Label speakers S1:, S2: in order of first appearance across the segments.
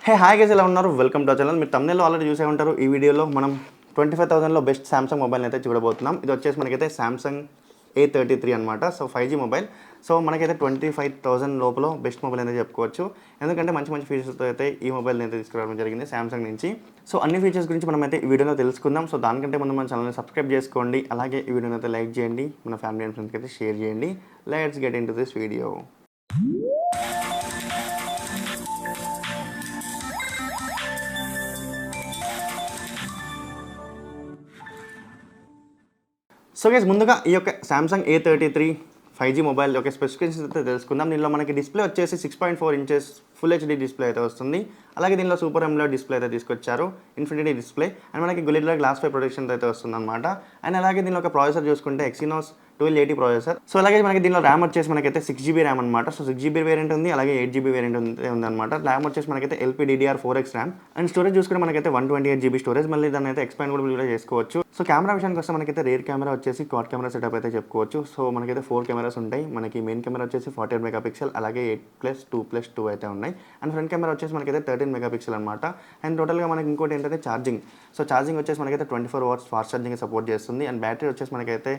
S1: Hi guys, ఎలా ఉన్నారు? Welcome to our channel. మీరు తమ్నెల్లో ఆల్రెడీ చూసే ఉంటారు. ఈ వీడియోలో మనం 25,000లో బెస్ట్ సామ్సంగ్ మొబైల్ అయితే చూడబోతున్నాం. ఇది వచ్చేసి మనకైతే సామ్సంగ్ A33 అనమాట. So 5G mobile. సో మనకైతే 25,000 లోపల బెస్ట్ మొబైల్ అనేది చెప్పుకోవచ్చు. ఎందుకంటే మంచి మంచి ఫీచర్స్తో అయితే ఈ మొబైల్ని అయితే తీసుకురావడం జరిగింది సామ్సంగ్ నుంచి. సో అన్ని ఫీచర్స్ గురించి మనం అయితే ఈ వీడియోలో తెలుసుకుందాం. సో దానికంటే ముందు మన ఛానల్ని సబ్స్క్రైబ్ చేసుకోండి. అలాగే ఈ వీడియోని అయితే లైక్ చేయండి, మన ఫ్యామిలీ అండ్ ఫ్రెండ్స్కి అయితే షేర్ చేయండి. Let's get in to this video. So guys, ముందుగా ఈ యొక్క సామ్సంగ్ A33 5G మొబైల్ యొక్క స్పెసిఫికేషన్స్ అయితే తెలుసుకుందాం. దీనిలో మనకి డిస్ప్లే వచ్చేసి 6.4 ఇంచెస్ ఫుల్ హెచ్డీ డిస్ప్లే అయితే వస్తుంది. అలాగే దీనిలో సూపర్ AMOLED డిస్ప్లే అయితే తీసుకొచ్చారు, ఇన్ఫినిటీ డిస్ప్లే. అండ్ మనకి గురిల్లా గ్లాస్ 5 ప్రొటెక్షన్ అయితే వస్తుంది అనమాట. అండ్ అలాగే దీనిలో ఒక ప్రాసెసర్ చూసుకుంటే ఎక్సినోస్ 1280 ప్రాసెసర్. సో అలాగే మనకి దీనిలో ర్యామ్ వచ్చేసి మనకైతే 6GB ర్యామ్ అనమాట. సో 6GB వేరియంట్ ఉంది, అలాగే 8GB వేరియంట్ ఉంది అనమాట. ర్యామ్ వచ్చేసి మనకైతే LPDDR4X ర్యామ్. అండ్ స్టోరేజ్ చూసుకుంటే మనకైతే 128GB స్టోరేజ్. మళ్ళీ దాన్ని అయితే ఎక్స్పాండబుల్ కూడా చేసుకోవచ్చు. సో కెమెరా విషయానికి వస్తే మనకైతే రేర్ కెమెరా వచ్చేసి క్వాడ్ కెమెరా సెటప్ అయితే చెప్పుకోవచ్చు. సో మనకైతే 4 కెమెరాస్ ఉంటాయి. మనకి మెయిన్ కెమెరా వచ్చేసి 48 మెగాపిక్సెల్, అలాగే 8+2+2 అయితే ఉన్నాయి. అండ్ ఫ్రంట్ కెమెరా వచ్చేసి మనకైతే 13 మెగాపిక్సెల్ అనమాట. అండ్ టోటల్గా మనకి ఇంకోటి ఏంటంటే ఛార్జింగ్. సో ఛార్జింగ్ వచ్చేసి మనకైతే 24 hours ఫాస్ట్ ఛార్జింగ్ సపోర్ట్ చేస్తుంది. అండ్ బ్యాటరీ వచ్చేసి మనకైతే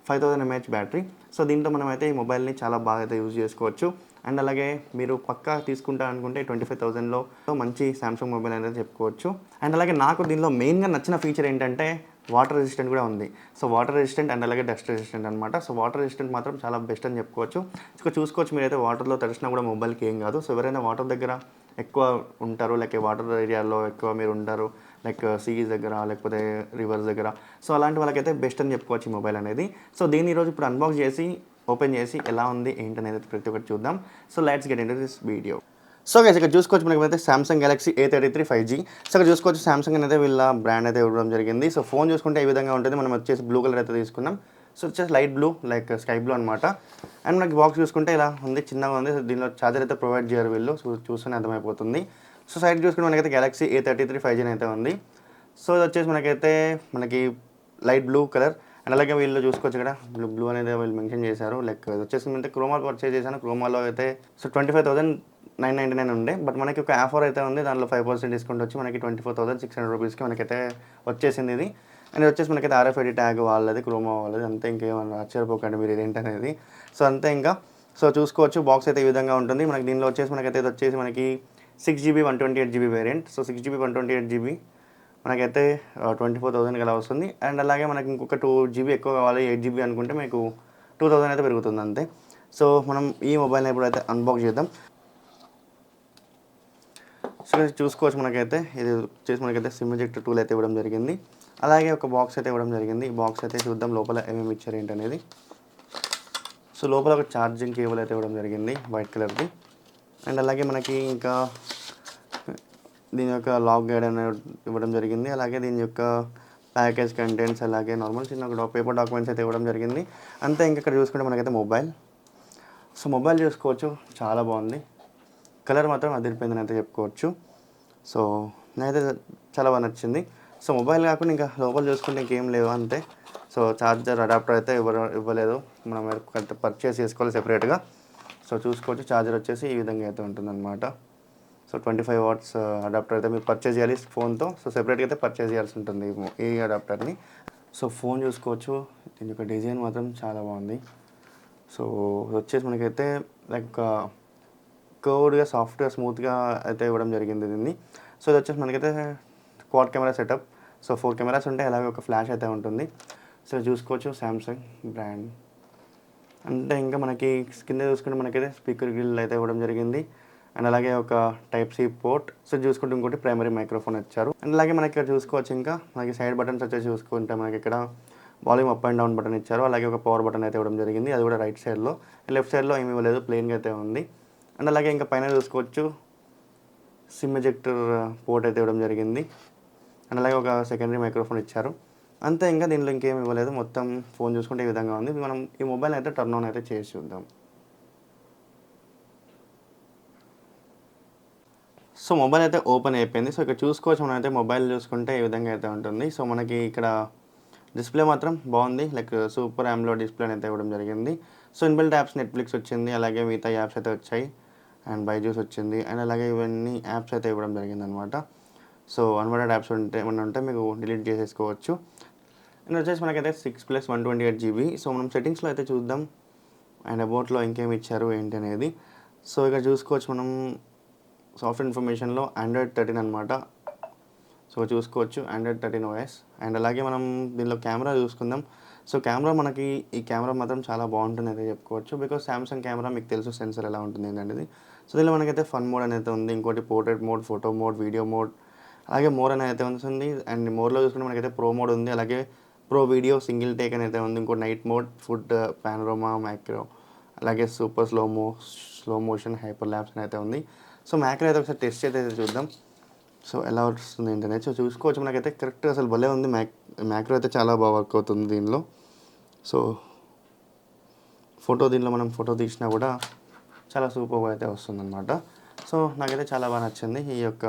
S1: 5000 mAh బ్యాటరీ. సో దీంతో మనం అయితే ఈ మొబైల్ని చాలా బాగా అయితే యూజ్ చేసుకోవచ్చు. అండ్ అలాగే మీరు పక్కా తీసుకుంటా అనుకుంటే 25,000లో మంచి సామ్సంగ్ మొబైల్ అనేది చెప్పుకోవచ్చు. అండ్ అలాగే నాకు దీనిలో మెయిన్గా నచ్చిన ఫీచర్ ఏంటంటే వాటర్ రెసిస్టెంట్ కూడా ఉంది. సో వాటర్ రెసిస్టెంట్ అండ్ అలాగే డస్ట్ రెసిస్టెంట్ అనమాట. సో వాటర్ రెసిస్టెంట్ మాత్రం చాలా బెస్ట్ అని చెప్పుకోవచ్చు. సో చూసుకోవచ్చు, మీరైతే వాటర్లో తడిసినా కూడా మొబైల్కి ఏం కాదు. సో ఎవరైనా వాటర్ దగ్గర ఎక్కువ ఉంటారు, లైక్ వాటర్ ఏరియాలో ఎక్కువ మీరు ఉంటారు, లైక్ సీస్ దగ్గర లేకపోతే రివర్స్ దగ్గర, సో అలాంటి వాళ్ళకైతే బెస్ట్ అని చెప్పుకోవచ్చు ఈ మొబైల్ అనేది. సో దీన్ని ఈరోజు ఇప్పుడు అన్బాక్స్ చేసి ఓపెన్ చేసి ఎలా ఉంది ఏంటనేది ప్రతి ఒక్కటి చూద్దాం. So let's get into this video. So guys, ఇక్కడ చూసుకోవచ్చు మనకైతే Samsung Galaxy A33 5G. So ఇక్కడ చూసుకోవచ్చు సామ్సంగ్ అనేది వీళ్ళ బ్రాండ్ అయితే ఇవ్వడం జరిగింది. సో ఫోన్ చూసుకుంటే ఈ విధంగా ఉంటుంది. మనం వచ్చేసి బ్లూ కలర్ అయితే తీసుకున్నాం. సో వచ్చేసి light blue, like sky blue అనమాట. అండ్ మనకి బాక్స్ చూసుకుంటే ఇలా ఉంది, చిన్నగా ఉంది. దీనిలో ఛార్జర్ అయితే ప్రొవైడ్ చేయరు వీళ్ళు, సో చూస్తూనే అర్థమైపోతుంది. సో సైడ్ చూసుకుంటే మనకైతే గెలాక్సీ A33 5G అయితే ఉంది. సో ఇది వచ్చేసి మనకి లైట్ బ్లూ కలర్. అండ్ అలాగే వీళ్ళు చూసుకోవచ్చు ఇక్కడ బ్లూ అనేది వీళ్ళు మెన్షన్ చేశారు. లైక్ ఇది వచ్చేసి అంటే క్రోమాలో పర్చేజ్ చేశాను. క్రోమాలో అయితే సో 25,999 ఉండే, బట్ మనకి ఒక ఆఫర్ అయితే ఉంది. దాంట్లో 5% డిస్కౌంట్ వచ్చి మనకి 24,600 రూపీస్కి మనకైతే వచ్చేసింది ఇది. అండ్ వచ్చేసి మనకైతే RFID ట్యాగ్ వాళ్ళది, క్రోమా వాళ్ళది. అంతే, ఇంకేమన్నా ఆశ్చర్యపోకండి మీరు ఇదేంటనేది. సో అంతే ఇంకా. సో చూసుకోవచ్చు బాక్స్ అయితే ఈ విధంగా ఉంటుంది. మనకి దీనిలో వచ్చేసి మనకైతే ఇది వచ్చేసి మనకి 6GB 128GB variant. So 6GB 128GB మనకైతే 24,000 అలా వస్తుంది. అండ్ అలాగే మనకి ఇంకొక 2GB ఎక్కువ కావాలి, 8GB అనుకుంటే మీకు 2,000 అయితే పెరుగుతుంది అంతే. సో మనం ఈ మొబైల్ని ఎప్పుడైతే అన్బాక్స్ చేద్దాం. సో చూసుకోవచ్చు మనకైతే ఇది వచ్చేసి మనకైతే సిమ్ ఎజెక్టర్ టూల్ అయితే ఇవ్వడం జరిగింది. అలాగే ఒక బాక్స్ అయితే ఇవ్వడం జరిగింది. ఈ బాక్స్ అయితే చూద్దాం లోపల ఏమేమి ఇచ్చారు ఏంటనేది. సో లోపల ఒక ఛార్జింగ్ కేబుల్ అయితే ఇవ్వడం జరిగింది, వైట్ కలర్ది. అండ్ అలాగే మనకి ఇంకా దీని యొక్క లాక్ గైడ్ అనేది ఇవ్వడం జరిగింది. అలాగే దీని యొక్క ప్యాకేజ్ కంటెంట్స్, అలాగే నార్మల్ చిన్న పేపర్ డాక్యుమెంట్స్ అయితే ఇవ్వడం జరిగింది అంతే. ఇంకా ఇక్కడ చూసుకుంటే మనకైతే మొబైల్. సో మొబైల్ చూసుకోవచ్చు, చాలా బాగుంది. కలర్ మాత్రం అదిరిపోయిందని అయితే చెప్పుకోవచ్చు. సో నాకైతే చాలా బాగా నచ్చింది. సో మొబైల్ కాకుండా ఇంకా లోపల చూసుకుంటే ఇంకేం లేవు అంతే. సో ఛార్జర్ అడాప్టర్ అయితే ఇవ్వలేదు, మనం పర్చేస్ చేసుకోవాలి సెపరేట్గా. సో చూసుకోవచ్చు ఛార్జర్ వచ్చేసి ఈ విధంగా అయితే ఉంటుందన్నమాట. సో 25 watts అడాప్టర్ అయితే మీరు పర్చేస్ చేయాలి ఫోన్తో. సో సెపరేట్గా అయితే పర్చేస్ చేయాల్సి ఉంటుంది ఈ అడాప్టర్ని. సో ఫోన్ చూసుకోవచ్చు, దీని యొక్క డిజైన్ మాత్రం చాలా బాగుంది. సో వచ్చేసి మనకైతే లైక్ కర్వ్డ్గా, సాఫ్ట్గా, స్మూత్గా అయితే ఇవ్వడం జరిగింది దీన్ని. సో ఇది వచ్చేసి మనకైతే quad camera setup. So 4 cameras ఉంటాయి, అలాగే ఒక ఫ్లాష్ అయితే ఉంటుంది. సో చూసుకోవచ్చు సామ్సంగ్ బ్రాండ్ అంటే. ఇంకా మనకి కింద చూసుకుంటే మనకైతే స్పీకర్ గ్రిల్ అయితే ఇవ్వడం జరిగింది. అండ్ అలాగే ఒక Type-C పోర్ట్. సో చూసుకుంటే ఇంకోటి ప్రైమరీ మైక్రోఫోన్ ఇచ్చారు. అండ్ అలాగే మనకి ఇక్కడ చూసుకోవచ్చు ఇంకా మనకి సైడ్ బటన్స్ వచ్చేసి చూసుకుంటే మనకి ఇక్కడ volume up and down button ఇచ్చారు. అలాగే ఒక పవర్ బటన్ అయితే ఇవ్వడం జరిగింది, అది కూడా రైట్ సైడ్లో. లెఫ్ట్ సైడ్లో ఏమి ఇవ్వలేదు, ప్లెయిన్గా అయితే ఉంది. అండ్ అలాగే ఇంకా పైన చూసుకోవచ్చు సిమ్ ఎజెక్టర్ పోర్ట్ అయితే ఇవ్వడం జరిగింది. అండ్ అలాగే ఒక సెకండరీ మైక్రోఫోన్ ఇచ్చారు అంతే. ఇంకా దీనిలో ఇంకేం ఇవ్వలేదు. మొత్తం ఫోన్ చూసుకుంటే ఈ విధంగా ఉంది. మనం ఈ మొబైల్ అయితే టర్న్ ఆన్ అయితే చేసి చూద్దాం. సో మొబైల్ అయితే ఓపెన్ అయిపోయింది. సో ఇక్కడ చూసుకోవచ్చు మనం అయితే మొబైల్ చూసుకుంటే ఈ విధంగా అయితే ఉంటుంది. సో మనకి ఇక్కడ డిస్ప్లే మాత్రం బాగుంది, లైక్ సూపర్ AMOLED డిస్ప్లే అయితే ఇవ్వడం జరిగింది. సో ఇన్బిల్ట్ యాప్స్ నెట్ఫ్లిక్స్ వచ్చింది, అలాగే మిగతా యాప్స్ అయితే వచ్చాయి. అండ్ బైజూస్ వచ్చింది. అండ్ అలాగే ఇవన్నీ యాప్స్ అయితే ఇవ్వడం జరిగిందనమాట. సో అన్వాంటెడ్ యాప్స్ ఏమన్నా ఉంటే మీకు డిలీట్ చేసేసుకోవచ్చు. అండ్ వచ్చేసి మనకైతే 6+128 GB. సో మనం సెట్టింగ్స్లో అయితే చూద్దాం అండ్ అబౌట్లో ఇంకేమి ఇచ్చారు ఏంటి అనేది. సో ఇక్కడ చూసుకోవచ్చు మనం సాఫ్ట్వేర్ ఇన్ఫర్మేషన్లో Android 13 అనమాట. సో చూసుకోవచ్చు Android 13 OS. అండ్ అలాగే మనం దీనిలో కెమెరా చూసుకుందాం. సో కెమెరా మనకి ఈ కెమెరా మాత్రం చాలా బాగుంటుంది అయితే చెప్పుకోవచ్చు. బికాజ్ సామ్సంగ్ కెమెరా మీకు తెలుసు సెన్సర్ ఎలా ఉంటుంది ఏంటనేది. సో దీనిలో మనకైతే ఫన్ మోడ్ అనేది ఉంది, ఇంకోటి portrait mode, photo mode, video mode, అలాగే మోర్ అనేది అయితే ఉంటుంది. అండ్ మోర్లో చూసుకుంటే మనకైతే ప్రో మోడ్ ఉంది, అలాగే ప్రో వీడియో సింగిల్ టేక్ అనేది ఉంది, ఇంకోటి night mode, food, panorama, macro, అలాగే super slow motion, hyperlapse అని అయితే ఉంది. సో మ్యాక్రో అయితే ఒకసారి టెస్ట్ అయితే చూద్దాం. సో ఎలా వస్తుంది ఏంటనేది. సో చూసుకోవచ్చు మనకైతే కరెక్ట్ అసలు భలే ఉంది. మ్యాక్రో అయితే చాలా బాగా వర్క్ అవుతుంది దీనిలో. సో దీనిలో మనం ఫోటో తీసినా కూడా చాలా సూపర్గా అయితే వస్తుందన్నమాట. సో నాకైతే చాలా బాగా నచ్చింది. ఈ యొక్క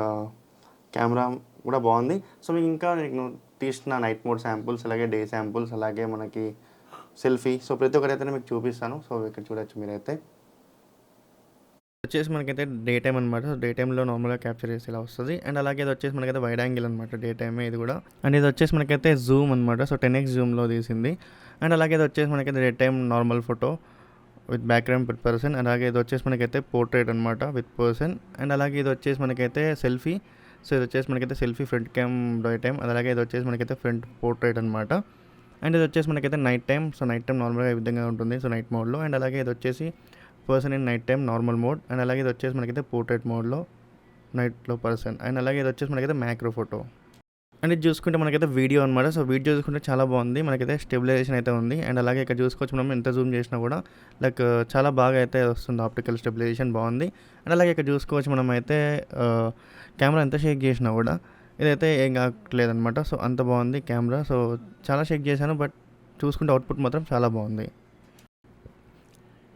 S1: కెమెరా కూడా బాగుంది. సో మీకు ఇంకా నేను తీసిన నైట్ మోడ్ శాంపుల్స్, అలాగే డే శాంపుల్స్, అలాగే మనకి సెల్ఫీ, సో ప్రతి ఒక్కరైతే మీకు చూపిస్తాను. సో ఇక్కడ చూడొచ్చు మీరైతే. వచ్చేసి మనకైతే డే టైం అనమాట. సో డే టైంలో నార్మల్గా క్యాప్చర్ చేసి ఇలా వస్తుంది. అండ్ అలాగే ఇది వచ్చేసి మనకైతే వైడ్ యాంగిల్ అనమాట, డే టైమే ఇది కూడా. అండ్ ఇది వచ్చేసి మనకైతే జూమ్ అనమాట. సో 10x జూమ్లో తీసింది. అండ్ అలాగే ఇది వచ్చేసి మనకైతే day time normal photo with background with person. అలాగే ఇది వచ్చేసి మనకైతే పోర్ట్రేట్ అనమాట విత్ పర్సన్. అండ్ అలాగే ఇది వచ్చేసి మనకైతే సెల్ఫీ. సో ఇది వచ్చేసి మనకైతే selfie front cam day time. అలాగే ఇది వచ్చేసి మనకైతే ఫ్రంట్ పోర్ట్రేట్ అనమాట. అండ్ ఇది వచ్చేసి మనకైతే night time. So night time నార్మల్గా ఈ విధంగా ఉంటుంది, సో నైట్ మోడ్లో. అండ్ అలాగే ఇది వచ్చేసి person in night time normal mode. And అలాగే ఇది వచ్చేసి మనకైతే పోర్ట్రేట్ మోడ్లో నైట్లో పర్సన్. అండ్ అలాగే ఇది వచ్చేసి మనకైతే మ్యాక్రో ఫోటో. అండ్ ఇది చూసుకుంటే మనకైతే వీడియో అనమాట. సో వీడియో చూసుకుంటే చాలా బాగుంది, మనకైతే స్టెబిలైజేషన్ అయితే ఉంది. అండ్ అలాగే ఇక్కడ చూసుకోవచ్చు మనం ఎంత జూమ్ చేసినా కూడా లైక్ చాలా బాగా అయితే వస్తుంది, ఆప్టికల్ స్టెబిలైజేషన్ బాగుంది. అండ్ అలాగే ఇక్కడ చూసుకోవచ్చు మనం అయితే కెమెరా ఎంత షేక్ చేసినా కూడా ఇదైతే ఏం కావట్లేదనమాట. సో అంత బాగుంది కెమెరా. సో చాలా షేక్ చేశాను, బట్ చూసుకుంటే అవుట్పుట్ మాత్రం చాలా బాగుంది.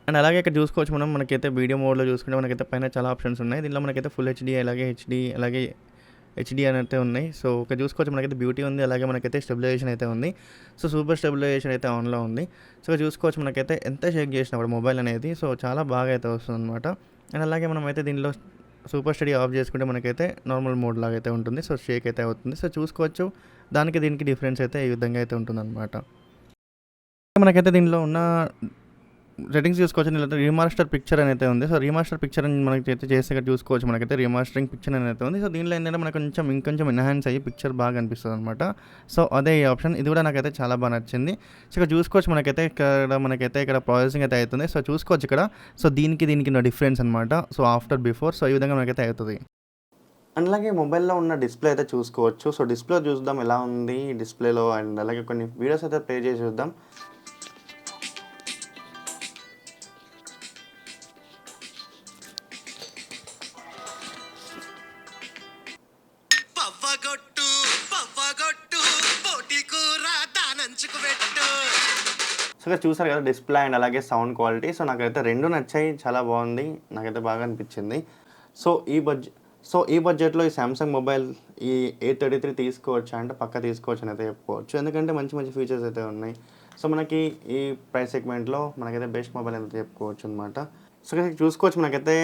S1: అండ్ అలాగే ఇక్కడ చూసుకోవచ్చు మనం, మనకైతే వీడియో మోడ్లో చూసుకుంటే మనకైతే పైన చాలా ఆప్షన్స్ ఉన్నాయి. దీనిలో మనకైతే ఫుల్ హెచ్డీ, అలాగే హెచ్డీ అని అయితే ఉన్నాయి. సో ఇక్కడ చూసుకోవచ్చు మనకైతే బ్యూటీ ఉంది, అలాగే మనకైతే స్టెబిలైజేషన్ అయితే ఉంది. సో సూపర్ స్టెబిలైజేషన్ అయితే ఆన్లో ఉంది. సో చూసుకోవచ్చు మనకైతే ఎంత షేక్ చేసినా కూడా మొబైల్ అనేది సో చాలా బాగా అయితే వస్తుంది అనమాట. అండ్ అలాగే మనం అయితే దీనిలో సూపర్ స్టడీ ఆఫ్ చేసుకుంటే మనకైతే నార్మల్ మోడ్ లాగా అయితే ఉంటుంది. సో షేక్ అయితే అవుతుంది. సో చూసుకోవచ్చు దానికి దీనికి డిఫరెన్స్ అయితే ఈ విధంగా అయితే ఉంటుంది అనమాట. మనకైతే దీనిలో ఉన్న సెట్టింగ్స్ చూసుకోవచ్చు. లేకపోతే రీమాస్టర్ పిక్చర్ అనేది ఉంది. సో రీమాస్టర్ పిక్చర్ అని మనకి అయితే చేస్తే ఇక్కడ చూసుకోవచ్చు మనకైతే రీమాస్టరింగ్ పిక్చర్ అనేది ఉంది. సో దీనిలో ఏంటంటే మనకు ఇంకొంచెం ఎన్హాన్స్ అయ్యి పిక్చర్ బాగా అనిపిస్తుంది అనమాట. సో అదే ఈ ఆప్షన్, ఇది కూడా నాకైతే చాలా బాగా నచ్చింది. సో ఇక్కడ చూసుకోవచ్చు మనకైతే ఇక్కడ ప్రాసెసింగ్ అయితే అవుతుంది. సో చూసుకోవచ్చు ఇక్కడ. సో దీనికి డిఫరెన్స్ అనమాట. సో ఆఫ్టర్ బిఫోర్, సో ఈ విధంగా మనకైతే అవుతుంది. అండ్ అలాగే మొబైల్లో ఉన్న డిస్ప్లే అయితే చూసుకోవచ్చు. సో డిస్ప్లే చూద్దాం ఎలా ఉంది డిస్ప్లేలో. అండ్ అలాగే కొన్ని వీడియోస్ అయితే ప్లే చేసి చూద్దాం. సో చూసారు కదా డిస్ప్లే అండ్ అలాగే సౌండ్ క్వాలిటీ. సో నాకైతే రెండు నచ్చాయి, చాలా బాగుంది, నాకైతే బాగా అనిపించింది. సో ఈ బడ్జెట్లో ఈ సామ్సంగ్ మొబైల్ ఈ A33 తీసుకోవచ్చు అంటే పక్కా తీసుకోవచ్చు అని అయితే చెప్పుకోవచ్చు. ఎందుకంటే మంచి ఫీచర్స్ అయితే ఉన్నాయి. సో మనకి ఈ ప్రైస్ సెగ్మెంట్లో మనకైతే బెస్ట్ మొబైల్ అయితే చెప్పుకోవచ్చు అనమాట. సో చూసుకోవచ్చు మనకైతే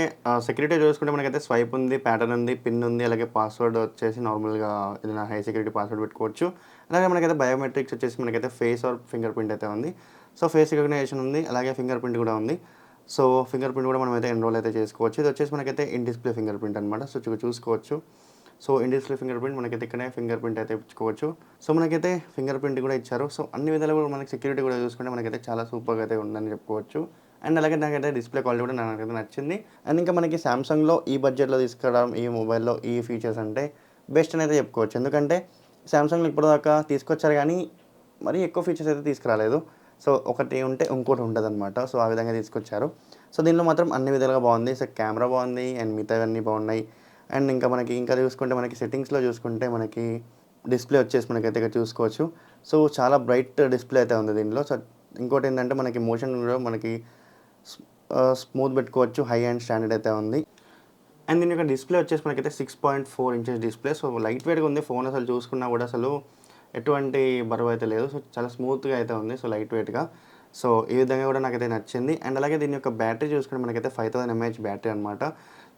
S1: సెక్యూరిటీ చూసుకుంటే మనకైతే స్వైప్ ఉంది, ప్యాటర్న్ ఉంది, పిన్ ఉంది, అలాగే పాస్వర్డ్ వచ్చేసి నార్మల్గా ఏదైనా హై సెక్యూరిటీ పాస్వర్డ్ పెట్టుకోవచ్చు. అలాగే మనకైతే బయోమెట్రిక్స్ వచ్చేసి మనకైతే ఫేస్ ఆర్ ఫింగర్ ప్రింట్ అయితే ఉంది. సో ఫేస్ రికగ్నిషన్ ఉంది, అలాగే ఫింగర్ ప్రింట్ కూడా ఉంది. సో ఫింగర్ ప్రింట్ కూడా మనం అయితే ఎన్రోల్ అయితే చేసుకోవచ్చు. ఇది వచ్చేసి మనకైతే ఇన్ డిస్ప్లే ఫింగర్ ప్రింట్ అనమాట. సో చూసుకోవచ్చు. So in display finger print మనకైతే ఇక్కడే ఫింగర్ ప్రింట్ అయితే ఇచ్చుకోవచ్చు. సో మనకైతే ఫింగర్ ప్రింట్ కూడా ఇచ్చారు. సో అన్ని విధాలు కూడా మనకి సెక్యూరిటీ కూడా చూసుకుంటే మనకైతే చాలా సూపర్గా అయితే ఉందని చెప్పుకోవచ్చు. అండ్ అలాగే నాకైతే డిస్ప్లే క్వాలిటీ కూడా నాకైతే నచ్చింది. అండ్ ఇంకా మనకి సామ్సంగ్లో ఈ బడ్జెట్లో తీసుకురావడం ఈ మొబైల్లో ఈ ఫీచర్స్ అంటే బెస్ట్ అని అయితే చెప్పుకోవచ్చు. ఎందుకంటే సామ్సంగ్లో ఇప్పటిదాకా తీసుకొచ్చారు కానీ మరీ ఎక్కువ ఫీచర్స్ అయితే తీసుకురాలేదు. సో ఒకటి ఉంటే ఇంకోటి ఉంటుంది అనమాట. సో ఆ విధంగా తీసుకొచ్చారు. సో దీనిలో మాత్రం అన్ని విధాలుగా బాగుంది. సో కెమెరా బాగుంది అండ్ మిగతావన్నీ బాగున్నాయి. అండ్ ఇంకా చూసుకుంటే మనకి సెట్టింగ్స్లో చూసుకుంటే మనకి డిస్ప్లే వచ్చేసి మనకైతే ఇక్కడ చూసుకోవచ్చు. సో చాలా బ్రైట్ డిస్ప్లే అయితే ఉంది దీనిలో. సో ఇంకోటి ఏంటంటే మనకి మోషన్ కూడా మనకి స్మూత్ పెట్టుకోవచ్చు, హై అండ్ స్టాండర్డ్ అయితే ఉంది. అండ్ దీని యొక్క డిస్ప్లే వచ్చేసి మనకైతే 6.4 ఇంచెస్ డిస్ప్లే. సో లైట్ వెయిట్గా ఉంది ఫోన్, అసలు చూసుకున్నా కూడా అసలు ఎటువంటి బరువు అయితే లేదు. సో చాలా స్మూత్గా అయితే ఉంది, సో లైట్ వెయిట్గా. సో ఈ విధంగా కూడా నాకైతే నచ్చింది. అండ్ అలాగే దీని యొక్క బ్యాటరీ చూసుకుంటే మనకైతే 5000 mAh బ్యాటరీ అనమాట.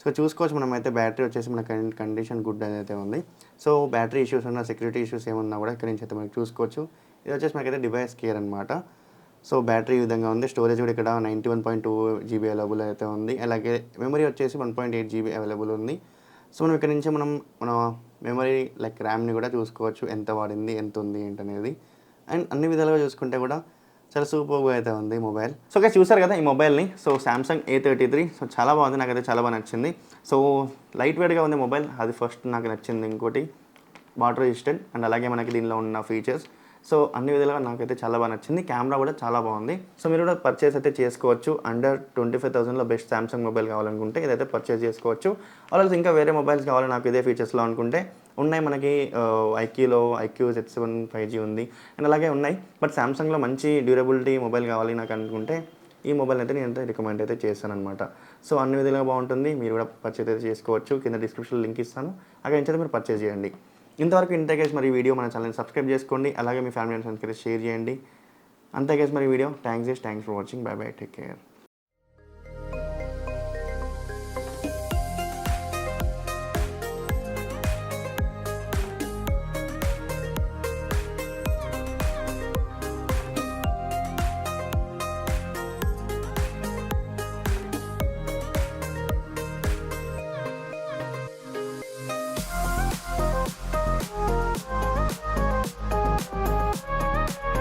S1: సో చూసుకోవచ్చు మనమైతే బ్యాటరీ వచ్చేసి మన కండిషన్ గుడ్ అయితే ఉంది. సో బ్యాటరీ ఇష్యూస్ ఉన్న, సెక్యూరిటీ ఇష్యూస్ ఏమన్నా కూడా ఇక్కడ నుంచి అయితే మనకి చూసుకోవచ్చు. ఇది వచ్చేసి మనకైతే డివైస్ కేర్ అనమాట. సో బ్యాటరీ ఈ విధంగా ఉంది. స్టోరేజ్ కూడా ఇక్కడ 91.2 GB అవైలబుల్ అయితే ఉంది. అలాగే మెమరీ వచ్చేసి 1.8 GB అవైలబుల్ ఉంది. సో మనం ఇక్కడ నుంచి మన మెమరీ లైక్ ర్యామ్ని కూడా చూసుకోవచ్చు, ఎంత వాడింది, ఎంత ఉంది ఏంటనేది. అండ్ అన్ని విధాలుగా చూసుకుంటే కూడా చాలా సూపర్గా అయితే ఉంది మొబైల్. సో గైస్ చూసారు కదా ఈ మొబైల్ని. So Samsung A33. సో చాలా బాగుంది, నాకైతే చాలా బాగా నచ్చింది. సో లైట్ వెయిట్గా ఉంది మొబైల్, అది ఫస్ట్ నాకు నచ్చింది. ఇంకోటి వాటర్ రెసిస్టెంట్ అండ్ అలాగే మనకి దీనిలో ఉన్న ఫీచర్స్, సో అన్ని విధాలుగా నాకైతే చాలా బాగా నచ్చింది. కెమెరా కూడా చాలా బాగుంది. సో మీరు కూడా పర్చేస్ అయితే చేసుకోవచ్చు. అండర్ 25,000లో బెస్ట్ సామ్సంగ్ మొబైల్ కావాలనుకుంటే ఇదైతే పర్చేస్ చేసుకోవచ్చు. అలాగే ఇంకా వేరే మొబైల్స్ కావాలి నాకు ఇదే ఫీచర్స్లో అనుకుంటే ఉన్నాయి. మనకి ఐక్యూ Z7 5G ఉంది అండ్ అలాగే ఉన్నాయి. బట్ సామ్సంగ్లో మంచి డ్యూరబిలిటీ మొబైల్ కావాలి నాకు అనుకుంటే ఈ మొబైల్ అయితే నేను రికమెండ్ అయితే చేస్తాను అనమాట. సో అన్ని విధాలుగా బాగుంటుంది. మీరు కూడా పర్చేస్ అయితే చేసుకోవచ్చు. కింద డిస్క్రిప్షన్లో లింక్ ఇస్తాను, అక్కడ నుంచి మీరు పర్చేస్ చేయండి. ఇంతవరకు ఇంతే గైస్ మరి వీడియో మన ఛానల్ని సబ్స్క్రైబ్ చేసుకోండి. అలాగే మీ ఫ్యామిలీ అండ్ ఫ్రెండ్స్కి షేర్ చేయండి. అంతే గైస్ మరి video. Thanks for watching. By by, take care.